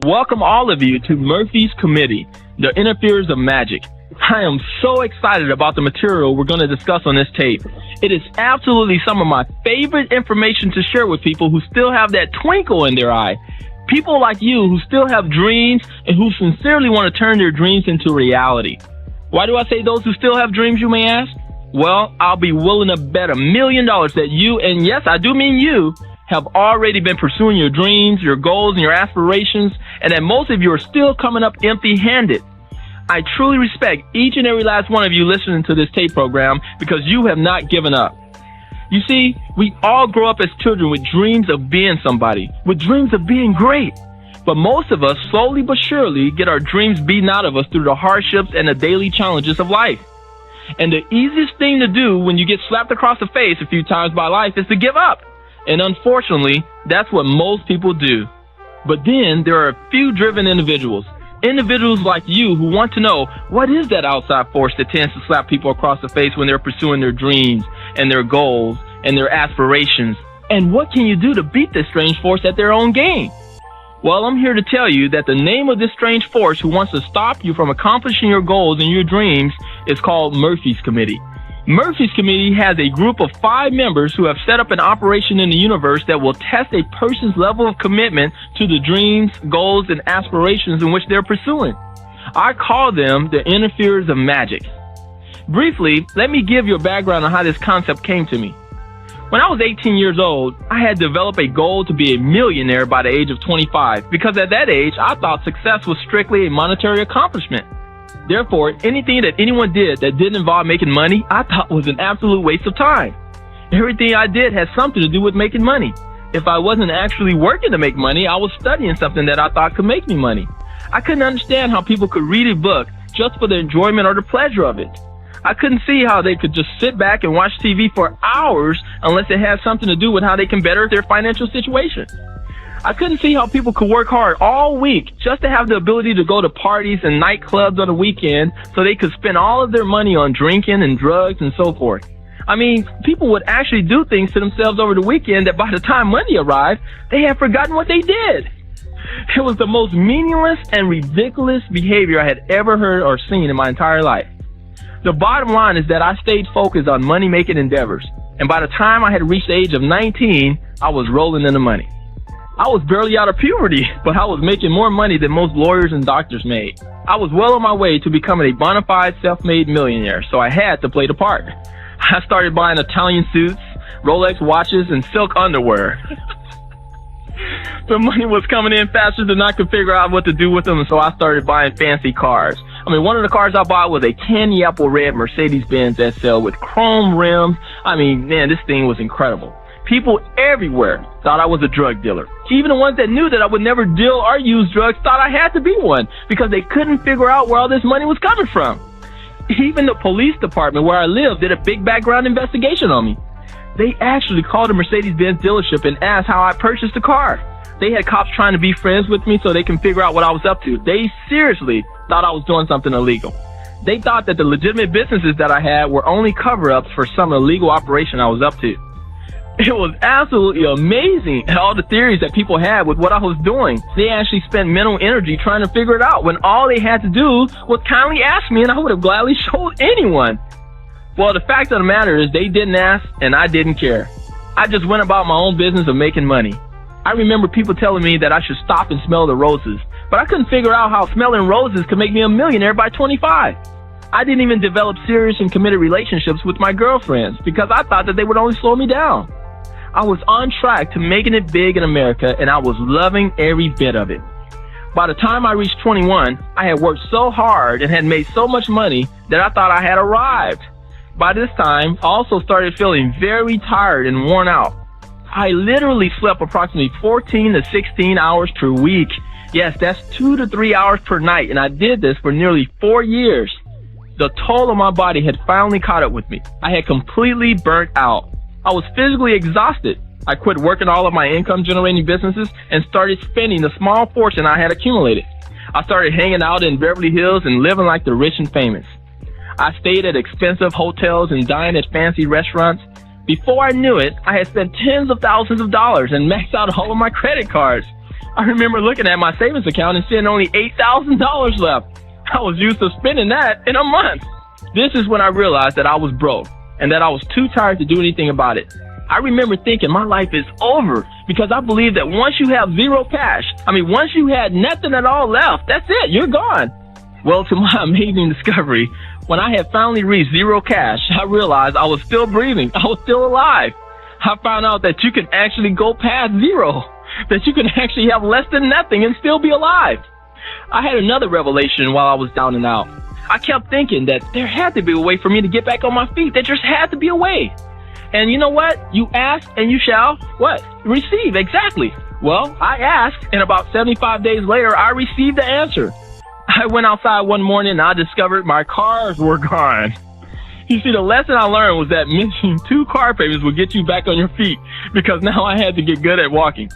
Welcome all of you to Murphy's Committee, the Interferers of Magic. I am so excited about the material we're going to discuss on this tape. It is absolutely some of my favorite information to share with people who still have that twinkle in their eye. People like you who still have dreams and who sincerely want to turn their dreams into reality. Why do I say those who still have dreams, you may ask? Well, I'll be willing to bet $1 million that you, and yes, I do mean you, have already been pursuing your dreams, your goals, and your aspirations, and that most of you are still coming up empty-handed. I truly respect each and every last one of you listening to this tape program because you have not given up. You see, we all grow up as children with dreams of being somebody, with dreams of being great. But most of us, slowly but surely, get our dreams beaten out of us through the hardships and the daily challenges of life. And the easiest thing to do when you get slapped across the face a few times by life is to give up. And unfortunately, that's what most people do. But then there are a few driven individuals like you who want to know what is that outside force that tends to slap people across the face when they're pursuing their dreams and their goals and their aspirations. And what can you do to beat this strange force at their own game? Well, I'm here to tell you that the name of this strange force who wants to stop you from accomplishing your goals and your dreams is called Murphy's Committee. Murphy's Committee has a group of 5 members who have set up an operation in the universe that will test a person's level of commitment to the dreams, goals, and aspirations in which they're pursuing. I call them the Interferers of Magic. Briefly, let me give you a background on how this concept came to me. When I was 18 years old, I had developed a goal to be a millionaire by the age of 25 because at that age, I thought success was strictly a monetary accomplishment. Therefore, anything that anyone did that didn't involve making money, I thought was an absolute waste of time. Everything I did had something to do with making money. If I wasn't actually working to make money, I was studying something that I thought could make me money. I couldn't understand how people could read a book just for the enjoyment or the pleasure of it. I couldn't see how they could just sit back and watch TV for hours unless it had something to do with how they can better their financial situation. I couldn't see how people could work hard all week just to have the ability to go to parties and nightclubs on the weekend so they could spend all of their money on drinking and drugs and so forth. I mean, people would actually do things to themselves over the weekend that by the time Monday arrived, they had forgotten what they did. It was the most meaningless and ridiculous behavior I had ever heard or seen in my entire life. The bottom line is that I stayed focused on money-making endeavors, and by the time I had reached the age of 19, I was rolling in the money. I was barely out of puberty, but I was making more money than most lawyers and doctors made. I was well on my way to becoming a bona fide self-made millionaire, so I had to play the part. I started buying Italian suits, Rolex watches, and silk underwear. The money was coming in faster than I could figure out what to do with them, so I started buying fancy cars. One of the cars I bought was a candy apple red Mercedes-Benz SL with chrome rims. This thing was incredible. People everywhere thought I was a drug dealer. Even the ones that knew that I would never deal or use drugs thought I had to be one because they couldn't figure out where all this money was coming from. Even the police department where I lived did a big background investigation on me. They actually called a Mercedes-Benz dealership and asked how I purchased the car. They had cops trying to be friends with me so they can figure out what I was up to. They seriously thought I was doing something illegal. They thought that the legitimate businesses that I had were only cover-ups for some illegal operation I was up to. It was absolutely amazing all the theories that people had with what I was doing. They actually spent mental energy trying to figure it out when all they had to do was kindly ask me and I would have gladly showed anyone. Well, the fact of the matter is they didn't ask and I didn't care. I just went about my own business of making money. I remember people telling me that I should stop and smell the roses, but I couldn't figure out how smelling roses could make me a millionaire by 25. I didn't even develop serious and committed relationships with my girlfriends because I thought that they would only slow me down. I was on track to making it big in America, and I was loving every bit of it. By the time I reached 21, I had worked so hard and had made so much money that I thought I had arrived. By this time, I also started feeling very tired and worn out. I literally slept approximately 14 to 16 hours per week. Yes, that's 2 to 3 hours per night, and I did this for nearly 4 years. The toll on my body had finally caught up with me. I had completely burnt out. I was physically exhausted. I quit working all of my income-generating businesses and started spending the small fortune I had accumulated. I started hanging out in Beverly Hills and living like the rich and famous. I stayed at expensive hotels and dined at fancy restaurants. Before I knew it, I had spent tens of thousands of dollars and maxed out all of my credit cards. I remember looking at my savings account and seeing only $8,000 left. I was used to spending that in a month. This is when I realized that I was broke and that I was too tired to do anything about it. I remember thinking my life is over because I believed that once you have zero cash, once you had nothing at all left, that's it, you're gone. Well, to my amazing discovery, when I had finally reached zero cash, I realized I was still breathing. I was still alive. I found out that you can actually go past zero, that you can actually have less than nothing and still be alive. I had another revelation while I was down and out. I kept thinking that there had to be a way for me to get back on my feet. There just had to be a way. And you know what? You ask and you shall, what? Receive, exactly. Well, I asked, and about 75 days later, I received the answer. I went outside one morning and I discovered my cars were gone. You see, the lesson I learned was that missing 2 car payments would get you back on your feet because now I had to get good at walking.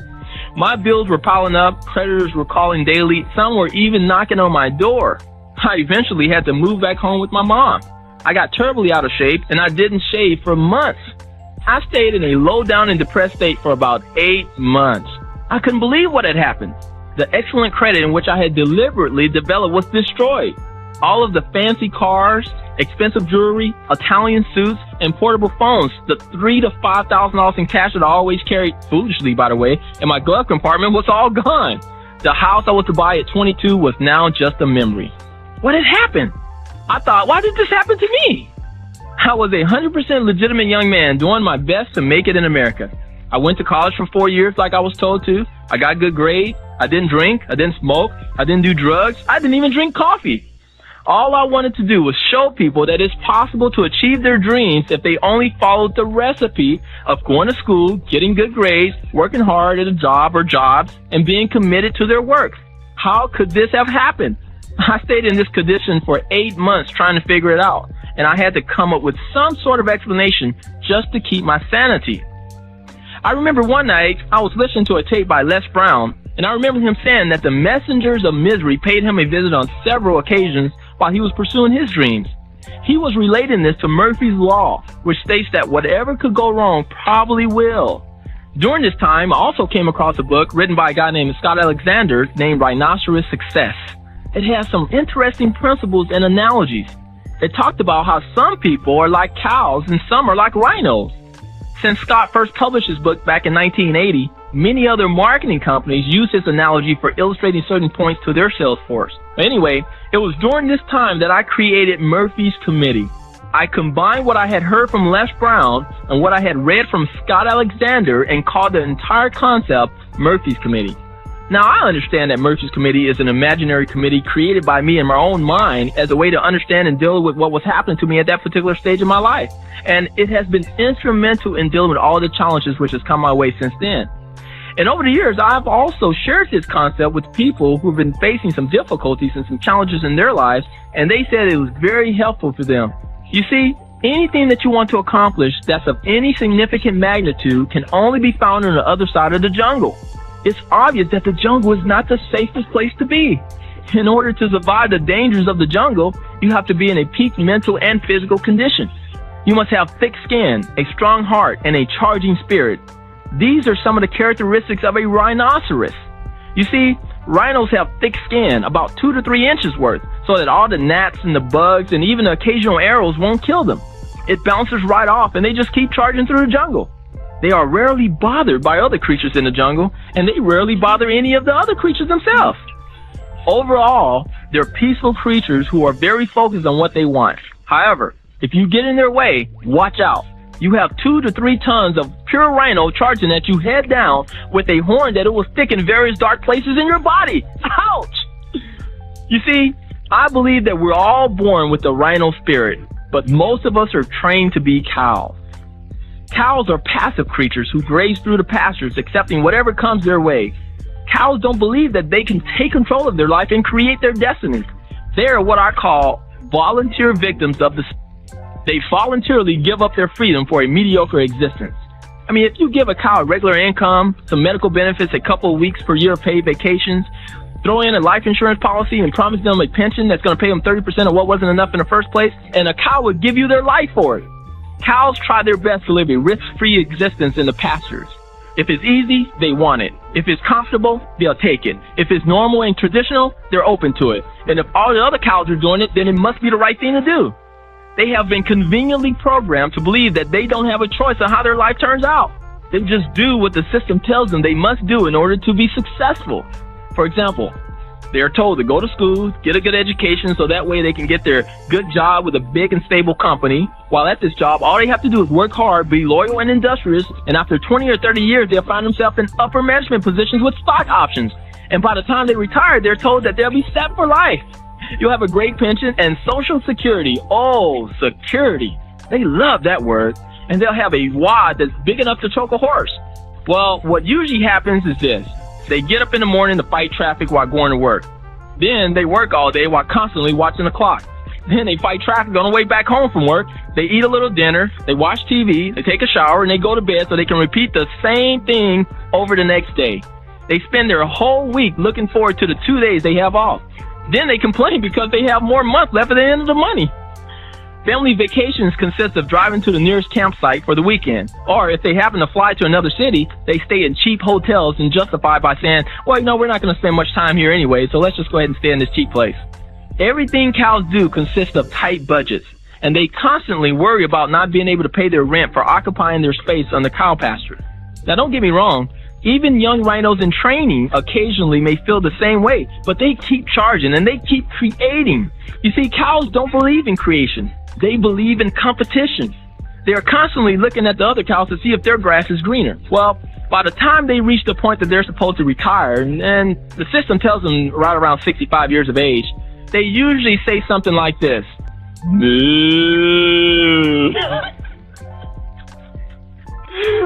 My bills were piling up, creditors were calling daily, some were even knocking on my door. I eventually had to move back home with my mom. I got terribly out of shape and I didn't shave for months. I stayed in a low down and depressed state for about 8 months. I couldn't believe what had happened. The excellent credit in which I had deliberately developed was destroyed. All of the fancy cars, expensive jewelry, Italian suits, and portable phones, the $3,000 to $5,000 in cash that I always carried, foolishly by the way, in my glove compartment was all gone. The house I was to buy at 22 was now just a memory. What had happened? I thought, why did this happen to me? I was a 100% legitimate young man doing my best to make it in America. I went to college for 4 years like I was told to. I got good grades. I didn't drink. I didn't smoke. I didn't do drugs. I didn't even drink coffee. All I wanted to do was show people that it's possible to achieve their dreams if they only followed the recipe of going to school, getting good grades, working hard at a job or jobs, and being committed to their work. How could this have happened? I stayed in this condition for 8 months trying to figure it out, and I had to come up with some sort of explanation just to keep my sanity. I remember one night I was listening to a tape by Les Brown, and I remember him saying that the messengers of misery paid him a visit on several occasions while he was pursuing his dreams. He was relating this to Murphy's Law, which states that whatever could go wrong probably will. During this time, I also came across a book written by a guy named Scott Alexander named Rhinoceros Success. It has some interesting principles and analogies. It talked about how some people are like cows and some are like rhinos. Since Scott first published his book back in 1980, many other marketing companies use this analogy for illustrating certain points to their sales force. Anyway, it was during this time that I created Murphy's Committee. I combined what I had heard from Les Brown and what I had read from Scott Alexander and called the entire concept Murphy's Committee. Now, I understand that Murphy's Committee is an imaginary committee created by me in my own mind as a way to understand and deal with what was happening to me at that particular stage of my life. And it has been instrumental in dealing with all the challenges which has come my way since then. And over the years, I've also shared this concept with people who've been facing some difficulties and some challenges in their lives, and they said it was very helpful for them. You see, anything that you want to accomplish that's of any significant magnitude can only be found on the other side of the jungle. It's obvious that the jungle is not the safest place to be. In order to survive the dangers of the jungle, you have to be in a peak mental and physical condition. You must have thick skin, a strong heart, and a charging spirit. These are some of the characteristics of a rhinoceros. You see, rhinos have thick skin, about 2 to 3 inches worth, so that all the gnats and the bugs and even the occasional arrows won't kill them. It bounces right off and they just keep charging through the jungle. They are rarely bothered by other creatures in the jungle, and they rarely bother any of the other creatures themselves. Overall, they're peaceful creatures who are very focused on what they want. However, if you get in their way, watch out. You have 2 to 3 tons of pure rhino charging at you head down with a horn that it will stick in various dark places in your body. Ouch! You see, I believe that we're all born with the rhino spirit, but most of us are trained to be cows. Cows are passive creatures who graze through the pastures, accepting whatever comes their way. Cows don't believe that they can take control of their life and create their destiny. They are what I call volunteer victims of the. They voluntarily give up their freedom for a mediocre existence. I mean, if you give a cow a regular income, some medical benefits, a couple of weeks per year of paid vacations, throw in a life insurance policy and promise them a pension that's going to pay them 30% of what wasn't enough in the first place, and a cow would give you their life for it. Cows try their best to live a risk-free existence in the pastures. If it's easy, they want it. If it's comfortable, they'll take it. If it's normal and traditional, they're open to it. And if all the other cows are doing it, then it must be the right thing to do. They have been conveniently programmed to believe that they don't have a choice on how their life turns out. They just do what the system tells them they must do in order to be successful. For example, they are told to go to school, get a good education, so that way they can get their good job with a big and stable company. While at this job, all they have to do is work hard, be loyal and industrious, and after 20 or 30 years, they'll find themselves in upper management positions with stock options. And by the time they retire, they're told that they'll be set for life. You'll have a great pension and Social Security. Oh, security. They love that word. And they'll have a wad that's big enough to choke a horse. Well, what usually happens is this. They get up in the morning to fight traffic while going to work. Then they work all day while constantly watching the clock. Then they fight traffic on the way back home from work. They eat a little dinner, they watch TV, they take a shower, and they go to bed so they can repeat the same thing over the next day. They spend their whole week looking forward to the 2 days they have off. Then they complain because they have more months left at the end of the money. Family vacations consist of driving to the nearest campsite for the weekend. Or if they happen to fly to another city, they stay in cheap hotels and justify by saying, well, we're not going to spend much time here anyway, so let's just go ahead and stay in this cheap place. Everything cows do consists of tight budgets, and they constantly worry about not being able to pay their rent for occupying their space on the cow pasture. Now, don't get me wrong. Even young rhinos in training occasionally may feel the same way, but they keep charging and they keep creating. You see, cows don't believe in creation. They believe in competition. They are constantly looking at the other cows to see if their grass is greener. Well, by the time they reach the point that they're supposed to retire, and the system tells them right around 65 years of age, they usually say something like this. Moo.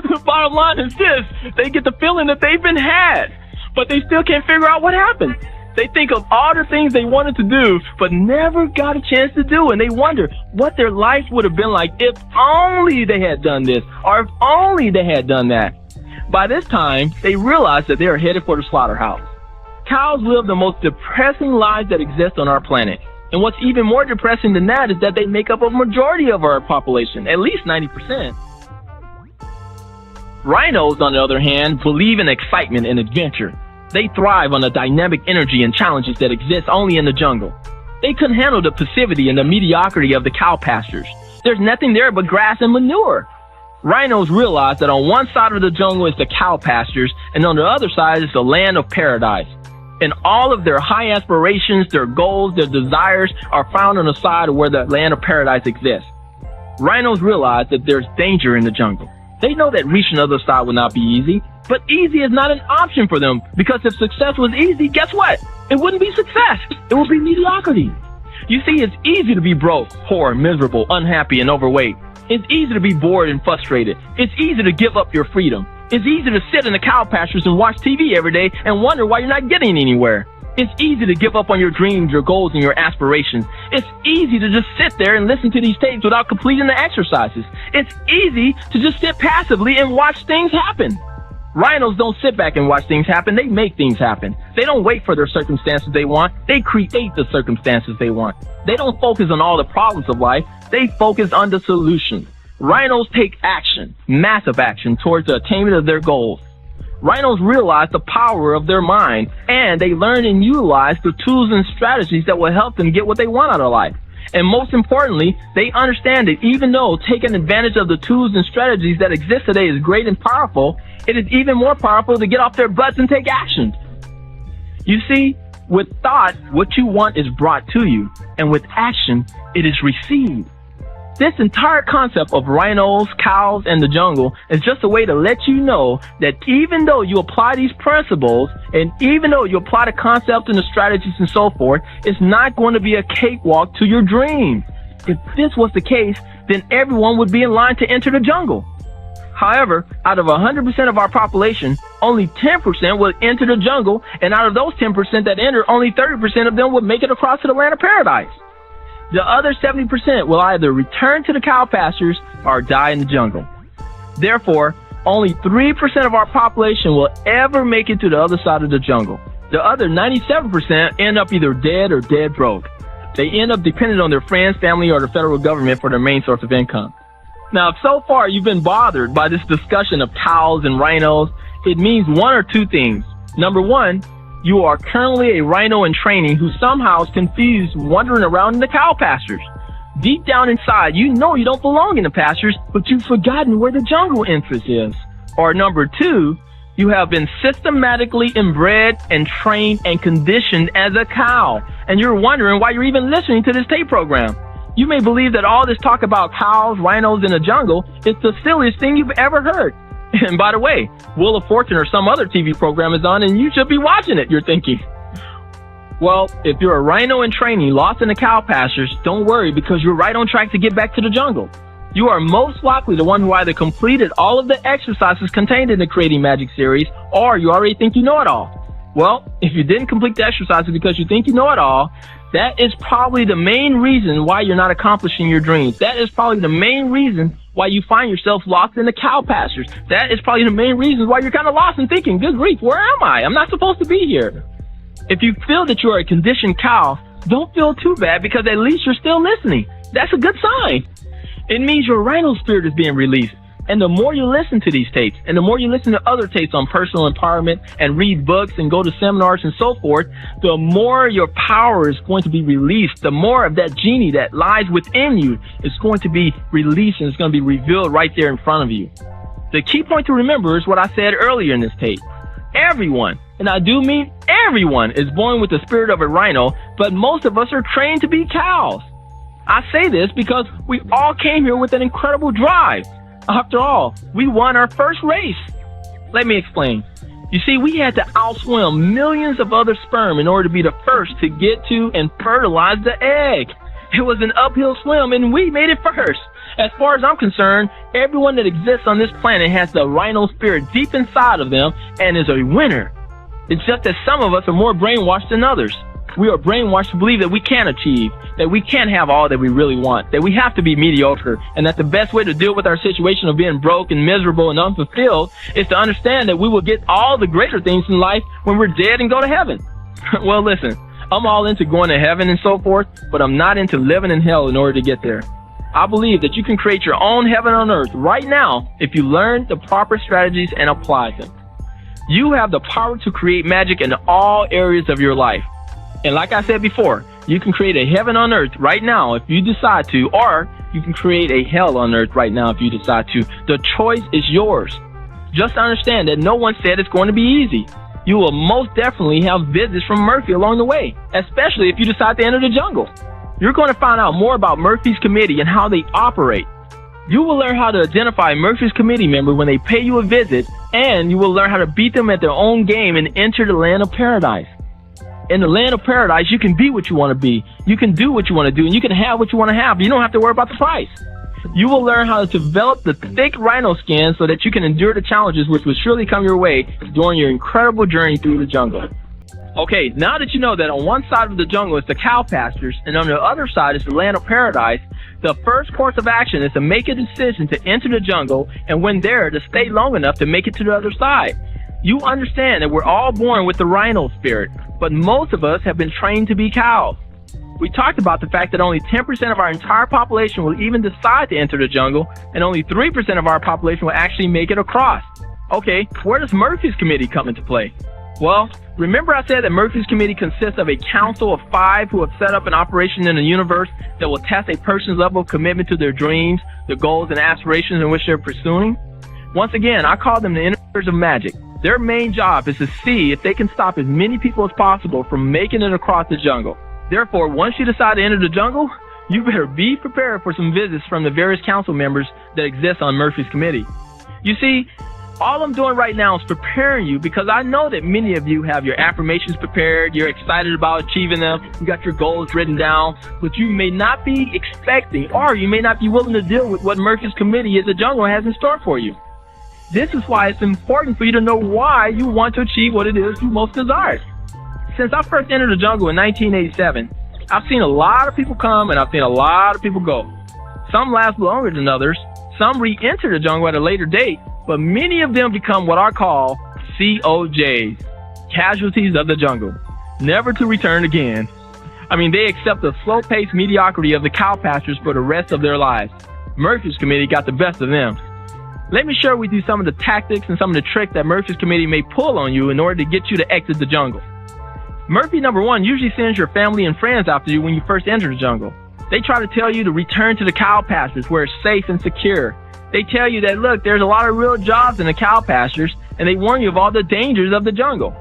The bottom line is this. They get the feeling that they've been had, but they still can't figure out what happened. They think of all the things they wanted to do, but never got a chance to do, and they wonder what their life would have been like if only they had done this, or if only they had done that. By this time, they realize that they are headed for the slaughterhouse. Cows live the most depressing lives that exist on our planet. And what's even more depressing than that is that they make up a majority of our population, at least 90%. Rhinos, on the other hand, believe in excitement and adventure. They thrive on the dynamic energy and challenges that exist only in the jungle. They couldn't handle the passivity and the mediocrity of the cow pastures. There's nothing there but grass and manure. Rhinos realize that on one side of the jungle is the cow pastures, and on the other side is the land of paradise. And all of their high aspirations, their goals, their desires are found on the side of where the land of paradise exists. Rhinos realize that there's danger in the jungle. They know that reaching the other side will not be easy, but easy is not an option for them, because if success was easy, guess what? It wouldn't be success. It would be mediocrity. You see, it's easy to be broke, poor, miserable, unhappy, and overweight. It's easy to be bored and frustrated. It's easy to give up your freedom. It's easy to sit in the cow pastures and watch TV every day and wonder why you're not getting anywhere. It's easy to give up on your dreams, your goals, and your aspirations. It's easy to just sit there and listen to these tapes without completing the exercises. It's easy to just sit passively and watch things happen. Rhinos don't sit back and watch things happen. They make things happen. They don't wait for their circumstances they want. They create the circumstances they want. They don't focus on all the problems of life. They focus on the solution. Rhinos take action, massive action, towards the attainment of their goals. Rhinos realize the power of their mind, and they learn and utilize the tools and strategies that will help them get what they want out of life. And most importantly, they understand that even though taking advantage of the tools and strategies that exist today is great and powerful, it is even more powerful to get off their butts and take action. You see, with thought, what you want is brought to you, and with action, it is received. This entire concept of rhinos, cows, and the jungle is just a way to let you know that even though you apply these principles, and even though you apply the concepts and the strategies and so forth, it's not going to be a cakewalk to your dreams. If this was the case, then everyone would be in line to enter the jungle. However, out of 100% of our population, only 10% will enter the jungle, and out of those 10% that enter, only 30% of them will make it across to the land of paradise. The other 70% will either return to the cow pastures or die in the jungle. Therefore, only 3% of our population will ever make it to the other side of the jungle. The other 97% end up either dead or dead broke. They end up dependent on their friends, family, or the federal government for their main source of income. Now, if so far you've been bothered by this discussion of cows and rhinos, it means one or two things. Number one, you are currently a rhino in training who somehow is confused wandering around in the cow pastures. Deep down inside, you know you don't belong in the pastures, but you've forgotten where the jungle entrance is. Or number two, you have been systematically inbred and trained and conditioned as a cow, and you're wondering why you're even listening to this tape program. You may believe that all this talk about cows, rhinos in the jungle is the silliest thing you've ever heard. And by the way, Wheel of Fortune or some other TV program is on and you should be watching it, you're thinking. Well, if you're a rhino in training lost in the cow pastures, don't worry because you're right on track to get back to the jungle. You are most likely the one who either completed all of the exercises contained in the Creating Magic series or you already think you know it all. Well, if you didn't complete the exercises because you think you know it all, that is probably the main reason why you're not accomplishing your dreams. That is probably the main reason why you find yourself lost in the cow pastures. That is probably the main reason why you're kind of lost and thinking, good grief, where am I? I'm not supposed to be here. If you feel that you're a conditioned cow, don't feel too bad because at least you're still listening. That's a good sign. It means your rhino spirit is being released. And the more you listen to these tapes, and the more you listen to other tapes on personal empowerment and read books and go to seminars and so forth, the more your power is going to be released. The more of that genie that lies within you is going to be released and it's going to be revealed right there in front of you. The key point to remember is what I said earlier in this tape. Everyone, and I do mean everyone, is born with the spirit of a rhino, but most of us are trained to be cows. I say this because we all came here with an incredible drive. After all, we won our first race. Let me explain. You see, we had to outswim millions of other sperm in order to be the first to get to and fertilize the egg. It was an uphill swim and we made it first. As far as I'm concerned, everyone that exists on this planet has the rhino spirit deep inside of them and is a winner. It's just that some of us are more brainwashed than others. We are brainwashed to believe that we can't achieve, that we can't have all that we really want, that we have to be mediocre, and that the best way to deal with our situation of being broke and miserable and unfulfilled is to understand that we will get all the greater things in life when we're dead and go to heaven. Well, listen, I'm all into going to heaven and so forth, but I'm not into living in hell in order to get there. I believe that you can create your own heaven on earth right now if you learn the proper strategies and apply them. You have the power to create magic in all areas of your life. And like I said before, you can create a heaven on earth right now if you decide to, or you can create a hell on earth right now if you decide to. The choice is yours. Just understand that no one said it's going to be easy. You will most definitely have visits from Murphy along the way, especially if you decide to enter the jungle. You're going to find out more about Murphy's Committee and how they operate. You will learn how to identify Murphy's Committee member when they pay you a visit, and you will learn how to beat them at their own game and enter the land of paradise. In the land of paradise, you can be what you want to be. You can do what you want to do, and you can have what you want to have. You don't have to worry about the price. You will learn how to develop the thick rhino skin so that you can endure the challenges which will surely come your way during your incredible journey through the jungle. Okay, now that you know that on one side of the jungle is the cow pastures, and on the other side is the land of paradise, the first course of action is to make a decision to enter the jungle, and when there, to stay long enough to make it to the other side. You understand that we're all born with the rhino spirit, but most of us have been trained to be cows. We talked about the fact that only 10% of our entire population will even decide to enter the jungle, and only 3% of our population will actually make it across. Okay, where does Murphy's Committee come into play? Well, remember I said that Murphy's Committee consists of a council of 5 who have set up an operation in the universe that will test a person's level of commitment to their dreams, the goals and aspirations in which they're pursuing? Once again, I call them the Interferers of Magic. Their main job is to see if they can stop as many people as possible from making it across the jungle. Therefore, once you decide to enter the jungle, you better be prepared for some visits from the various council members that exist on Murphy's Committee. You see, all I'm doing right now is preparing you because I know that many of you have your affirmations prepared, you're excited about achieving them, you got your goals written down, but you may not be expecting or you may not be willing to deal with what Murphy's Committee is the jungle has in store for you. This is why it's important for you to know why you want to achieve what it is you most desire. Since I first entered the jungle in 1987, I've seen a lot of people come and I've seen a lot of people go. Some last longer than others, some re-enter the jungle at a later date, but many of them become what I call COJs, casualties of the jungle, never to return again. I mean, they accept the slow-paced mediocrity of the cow pastures for the rest of their lives. Murphy's Committee got the best of them. let me share with you some of the tactics and some of the tricks that Murphy's Committee may pull on you in order to get you to exit the jungle. Murphy number 1 usually sends your family and friends after you when you first enter the jungle. They try to tell you to return to the cow pastures where it's safe and secure. They tell you that, look, there's a lot of real jobs in the cow pastures, and they warn you of all the dangers of the jungle.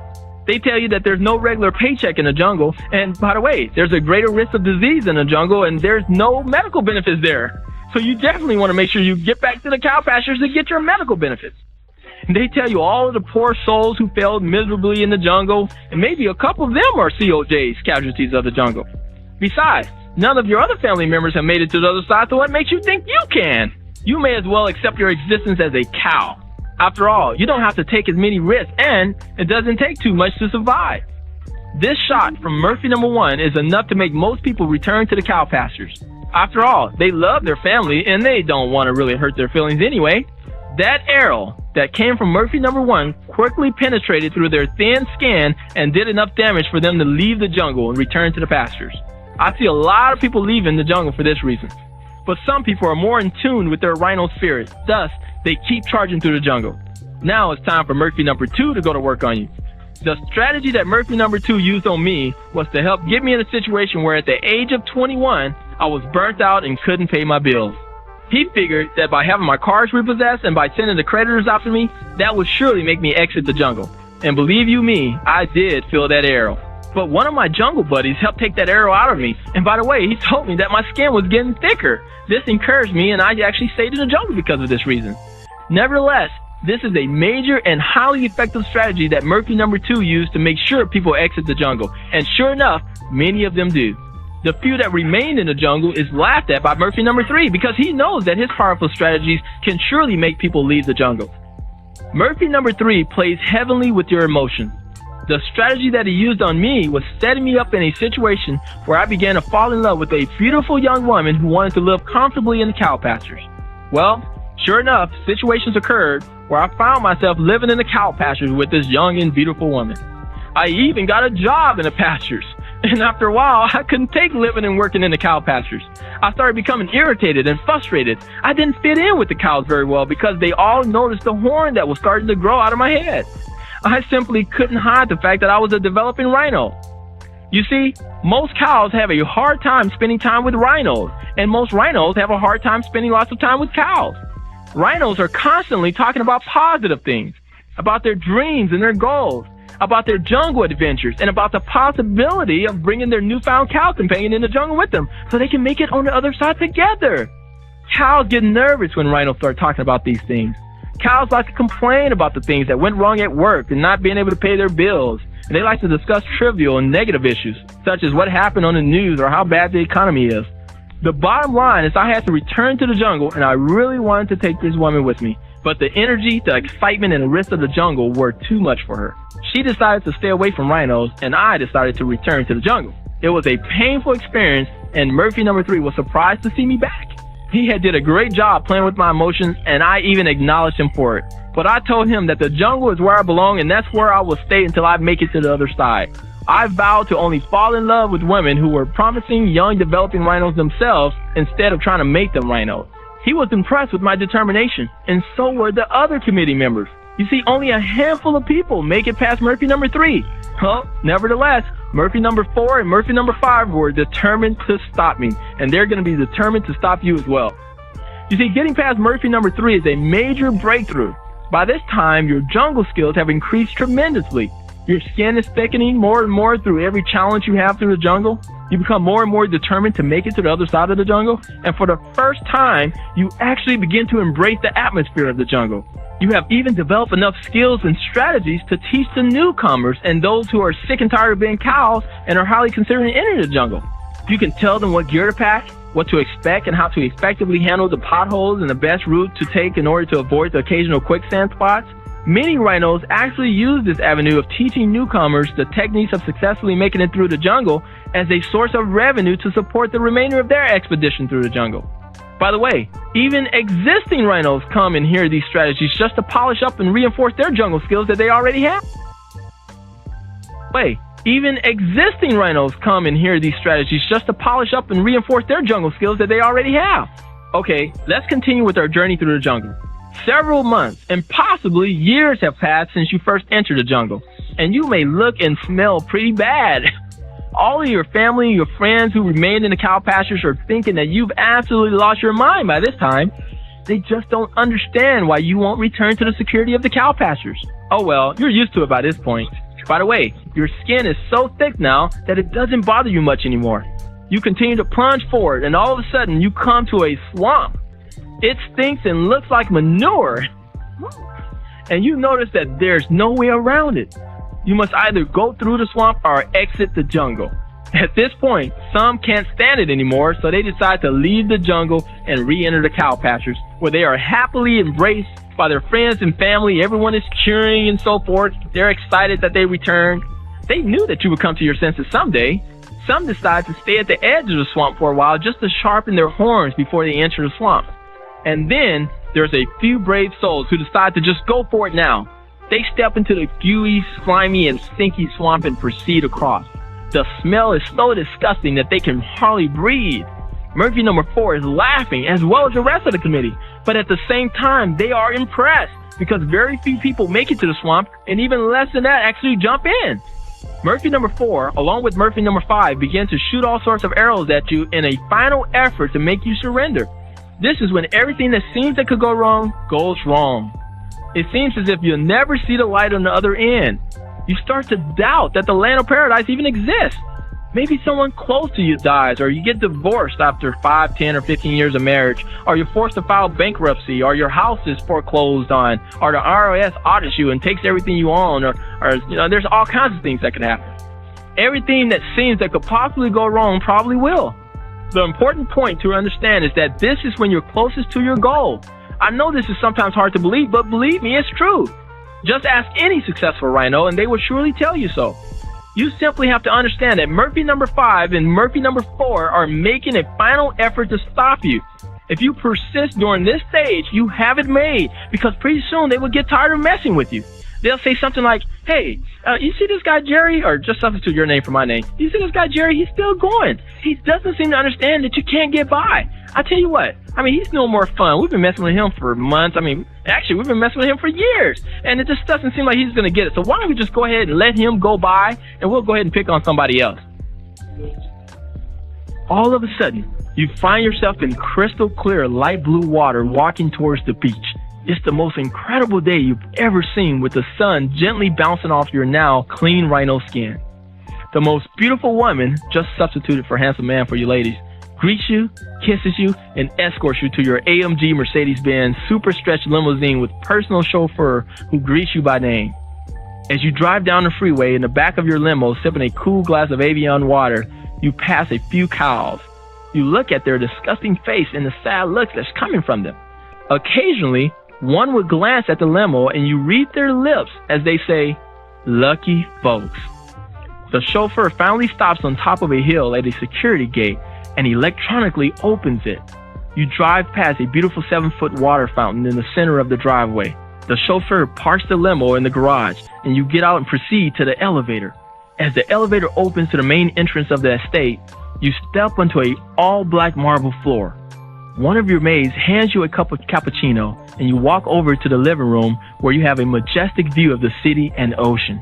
They tell you that there's no regular paycheck in the jungle, and by the way, there's a greater risk of disease in the jungle, and there's no medical benefits there. So you definitely want to make sure you get back to the cow pastures to get your medical benefits. And they tell you all of the poor souls who failed miserably in the jungle, and maybe a couple of them are COJs, casualties of the jungle. Besides, none of your other family members have made it to the other side, so what makes you think you can? You may as well accept your existence as a cow. After all, you don't have to take as many risks, and it doesn't take too much to survive. This shot from Murphy number 1 is enough to make most people return to the cow pastures. After all, they love their family, and they don't want to really hurt their feelings anyway. That arrow that came from Murphy number 1 quickly penetrated through their thin skin and did enough damage for them to leave the jungle and return to the pastures. I see a lot of people leaving the jungle for this reason. But some people are more in tune with their rhino spirit, thus they keep charging through the jungle. Now it's time for Murphy number 2 to go to work on you. The strategy that Murphy number 2 used on me was to help get me in a situation where at the age of 21, I was burnt out and couldn't pay my bills. He figured that by having my cars repossessed and by sending the creditors after me, that would surely make me exit the jungle. And believe you me, I did feel that arrow. But one of my jungle buddies helped take that arrow out of me. And by the way, he told me that my skin was getting thicker. This encouraged me, and I actually stayed in the jungle because of this reason. Nevertheless, this is a major and highly effective strategy that Murphy number 2 used to make sure people exit the jungle. And sure enough, many of them do. The few that remained in the jungle is laughed at by Murphy number 3 because he knows that his powerful strategies can surely make people leave the jungle. Murphy number 3 plays heavily with your emotions. The strategy that he used on me was setting me up in a situation where I began to fall in love with a beautiful young woman who wanted to live comfortably in the cow pastures. Well, sure enough, situations occurred where I found myself living in the cow pastures with this young and beautiful woman. I even got a job in the pastures. And after a while, I couldn't take living and working in the cow pastures. I started becoming irritated and frustrated. I didn't fit in with the cows very well because they all noticed the horn that was starting to grow out of my head. I simply couldn't hide the fact that I was a developing rhino. You see, most cows have a hard time spending time with rhinos, and most rhinos have a hard time spending lots of time with cows. Rhinos are constantly talking about positive things, about their dreams and their goals, about their jungle adventures, and about the possibility of bringing their newfound cow companion in the jungle with them so they can make it on the other side together. Cows get nervous when rhinos start talking about these things. Cows like to complain about the things that went wrong at work and not being able to pay their bills. And they like to discuss trivial and negative issues, such as what happened on the news or how bad the economy is. The bottom line is I had to return to the jungle, and I really wanted to take this woman with me. But the energy, the excitement, and the risk of the jungle were too much for her. She decided to stay away from rhinos, and I decided to return to the jungle. It was a painful experience, and Murphy number 3 was surprised to see me back. He had did a great job playing with my emotions, and I even acknowledged him for it. But I told him that the jungle is where I belong, and that's where I will stay until I make it to the other side. I vowed to only fall in love with women who were promising young developing rhinos themselves instead of trying to make them rhinos. He was impressed with my determination, and so were the other committee members. You see, only a handful of people make it past Murphy number 3. Well, nevertheless, Murphy number 4 and Murphy number 5 were determined to stop me, and they're going to be determined to stop you as well. You see, getting past Murphy number 3 is a major breakthrough. By this time, your jungle skills have increased tremendously. Your skin is thickening more and more through every challenge you have through the jungle. You become more and more determined to make it to the other side of the jungle. And for the first time, you actually begin to embrace the atmosphere of the jungle. You have even developed enough skills and strategies to teach the newcomers and those who are sick and tired of being cows and are highly considering entering the jungle. You can tell them what gear to pack, what to expect, and how to effectively handle the potholes and the best route to take in order to avoid the occasional quicksand spots. Many rhinos actually use this avenue of teaching newcomers the techniques of successfully making it through the jungle as a source of revenue to support the remainder of their expedition through the jungle. By the way, even existing rhinos come and hear these strategies just to polish up and reinforce their jungle skills that they already have. Even existing rhinos come and hear these strategies just to polish up and reinforce their jungle skills that they already have. Okay, let's continue with our journey through the jungle. Several months and possibly years have passed since you first entered the jungle, and you may look and smell pretty bad. All of your family and your friends who remained in the cow pastures are thinking that you've absolutely lost your mind by this time. They just don't understand why you won't return to the security of the cow pastures. Oh well, you're used to it by this point. By the way, your skin is so thick now that it doesn't bother you much anymore. You continue to plunge forward, and all of a sudden you come to a swamp. It stinks and looks like manure. And you notice that there's no way around it. You must either go through the swamp or exit the jungle. At this point, some can't stand it anymore, so they decide to leave the jungle and re-enter the cow pastures, where they are happily embraced by their friends and family. Everyone is cheering and so forth. They're excited that they returned. They knew that you would come to your senses someday. Some decide to stay at the edge of the swamp for a while just to sharpen their horns before they enter the swamp. And then there's a few brave souls who decide to just go for it now. They step into the gooey, slimy, and stinky swamp and proceed across. The smell is so disgusting that they can hardly breathe. Murphy number 4 is laughing, as well as the rest of the committee. But at the same time, they are impressed because very few people make it to the swamp, and even less than that actually jump in. Murphy number 4, along with Murphy number 5, begin to shoot all sorts of arrows at you in a final effort to make you surrender. This is when everything that seems that could go wrong goes wrong. It seems as if you'll never see the light on the other end. You start to doubt that the land of paradise even exists. Maybe someone close to you dies, or you get divorced after 5, 10, or 15 years of marriage, or you're forced to file bankruptcy, or your house is foreclosed on, or the IRS audits you and takes everything you own, or there's all kinds of things that could happen. Everything that seems that could possibly go wrong probably will. The important point to understand is that this is when you're closest to your goal. I know this is sometimes hard to believe, but believe me, it's true. Just ask any successful rhino and they will surely tell you so. You simply have to understand that Murphy number 5 and Murphy number 4 are making a final effort to stop you. If you persist during this stage, you have it made, because pretty soon they will get tired of messing with you. They'll say something like, hey, you see this guy Jerry? Or just substitute your name for my name. You see this guy Jerry? He's still going. He doesn't seem to understand that you can't get by. I tell you what, he's no more fun. We've been messing with him for months. Actually, we've been messing with him for years. And it just doesn't seem like he's going to get it. So why don't we just go ahead and let him go by, and we'll go ahead and pick on somebody else. All of a sudden, you find yourself in crystal clear light blue water walking towards the beach. It's the most incredible day you've ever seen, with the sun gently bouncing off your now clean rhino skin. The most beautiful woman, just substituted for handsome man for you ladies, greets you, kisses you, and escorts you to your AMG Mercedes-Benz super stretched limousine with personal chauffeur who greets you by name. As you drive down the freeway in the back of your limo sipping a cool glass of Evian water, you pass a few cows. You look at their disgusting face and the sad looks that's coming from them. Occasionally, one would glance at the limo and you read their lips as they say, "Lucky folks." The chauffeur finally stops on top of a hill at a security gate and electronically opens it. You drive past a beautiful 7-foot water fountain in the center of the driveway. The chauffeur parks the limo in the garage and you get out and proceed to the elevator. As the elevator opens to the main entrance of the estate, you step onto a all-black marble floor. One of your maids hands you a cup of cappuccino and you walk over to the living room where you have a majestic view of the city and ocean.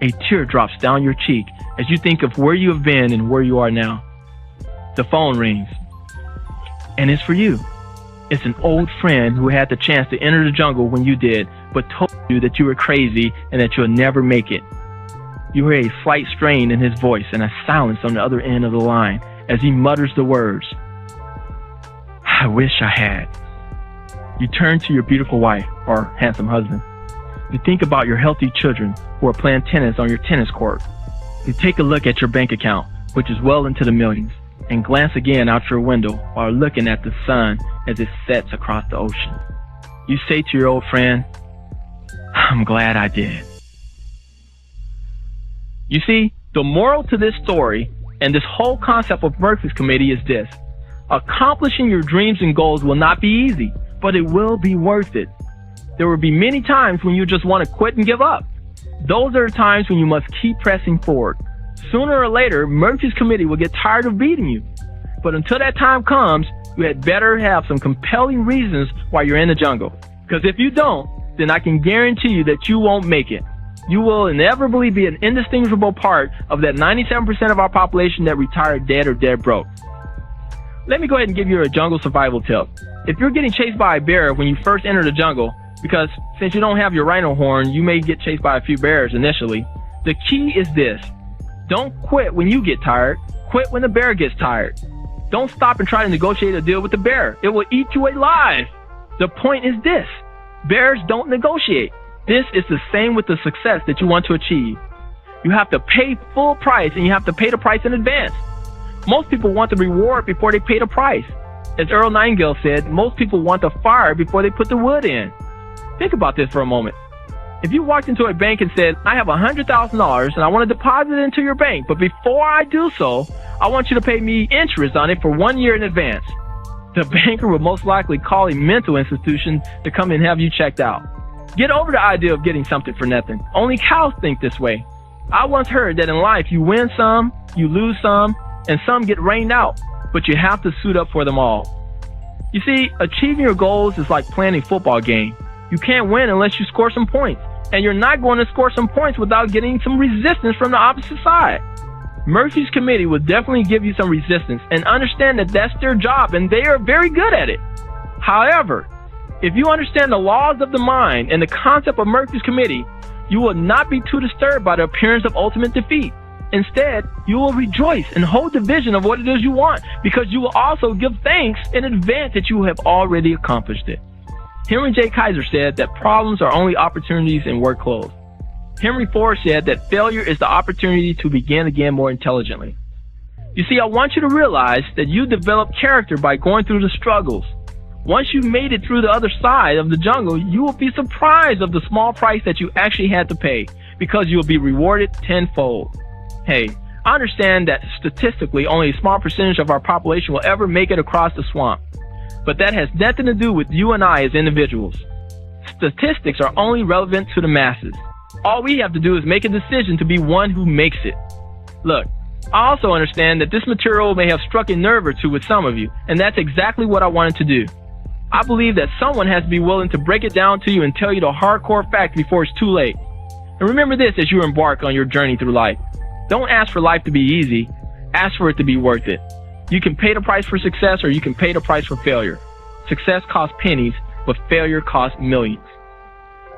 A tear drops down your cheek as you think of where you have been and where you are now. The phone rings, and it's for you. It's an old friend who had the chance to enter the jungle when you did, but told you that you were crazy and that you'll never make it. You hear a slight strain in his voice and a silence on the other end of the line as he mutters the words, "I wish I had." You turn to your beautiful wife or handsome husband. You think about your healthy children who are playing tennis on your tennis court. You take a look at your bank account, which is well into the millions, and glance again out your window while looking at the sun as it sets across the ocean. You say to your old friend, "I'm glad I did." You see, the moral to this story and this whole concept of Murphy's Committee is this: accomplishing your dreams and goals will not be easy, but it will be worth it. There will be many times when you just want to quit and give up. Those are the times when you must keep pressing forward. Sooner or later, Murphy's Committee will get tired of beating you. But until that time comes, you had better have some compelling reasons why you're in the jungle. Because if you don't, then I can guarantee you that you won't make it. You will inevitably be an indistinguishable part of that 97% of our population that retired dead or dead broke. Let me go ahead and give you a jungle survival tip. If you're getting chased by a bear when you first enter the jungle, because since you don't have your rhino horn, you may get chased by a few bears initially, the key is this. Don't quit when you get tired. Quit when the bear gets tired. Don't stop and try to negotiate a deal with the bear. It will eat you alive. The point is this. Bears don't negotiate. This is the same with the success that you want to achieve. You have to pay full price, and you have to pay the price in advance. Most people want the reward before they pay the price. As Earl Nightingale said, most people want the fire before they put the wood in. Think about this for a moment. If you walked into a bank and said, I have $100,000 and I want to deposit it into your bank, but before I do so, I want you to pay me interest on it for 1 year in advance. The banker would most likely call a mental institution to come and have you checked out. Get over the idea of getting something for nothing. Only cows think this way. I once heard that in life you win some, you lose some, and some get rained out, but you have to suit up for them all. You see, achieving your goals is like playing a football game. You can't win unless you score some points, and you're not going to score some points without getting some resistance from the opposite side. Murphy's Committee will definitely give you some resistance, and understand that that's their job, and they are very good at it. However, if you understand the laws of the mind and the concept of Murphy's Committee, you will not be too disturbed by the appearance of ultimate defeat. Instead, you will rejoice and hold the vision of what it is you want, because you will also give thanks in advance that you have already accomplished it. Henry J. Kaiser said that problems are only opportunities in work clothes. Henry Ford said that failure is the opportunity to begin again more intelligently. You see, I want you to realize that you develop character by going through the struggles. Once you've made it through the other side of the jungle, you will be surprised of the small price that you actually had to pay, because you will be rewarded tenfold. Hey, I understand that statistically only a small percentage of our population will ever make it across the swamp. But that has nothing to do with you and I as individuals. Statistics are only relevant to the masses. All we have to do is make a decision to be one who makes it. Look, I also understand that this material may have struck a nerve or two with some of you, and that's exactly what I wanted to do. I believe that someone has to be willing to break it down to you and tell you the hardcore fact before it's too late. And remember this as you embark on your journey through life. Don't ask for life to be easy. Ask for it to be worth it. You can pay the price for success, or you can pay the price for failure. Success costs pennies, but failure costs millions.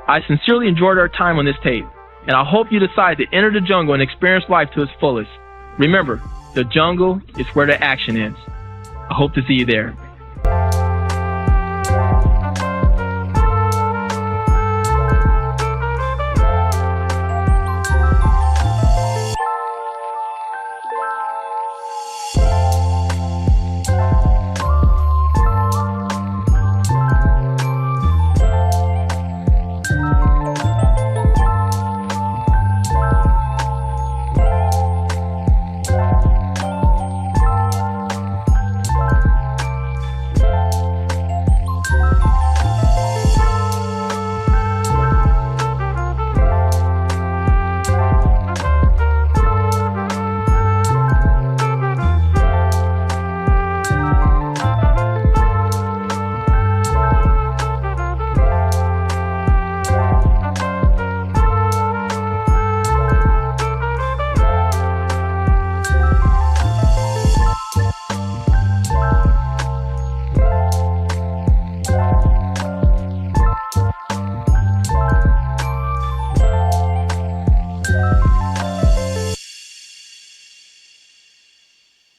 I sincerely enjoyed our time on this tape, and I hope you decide to enter the jungle and experience life to its fullest. Remember, the jungle is where the action is. I hope to see you there.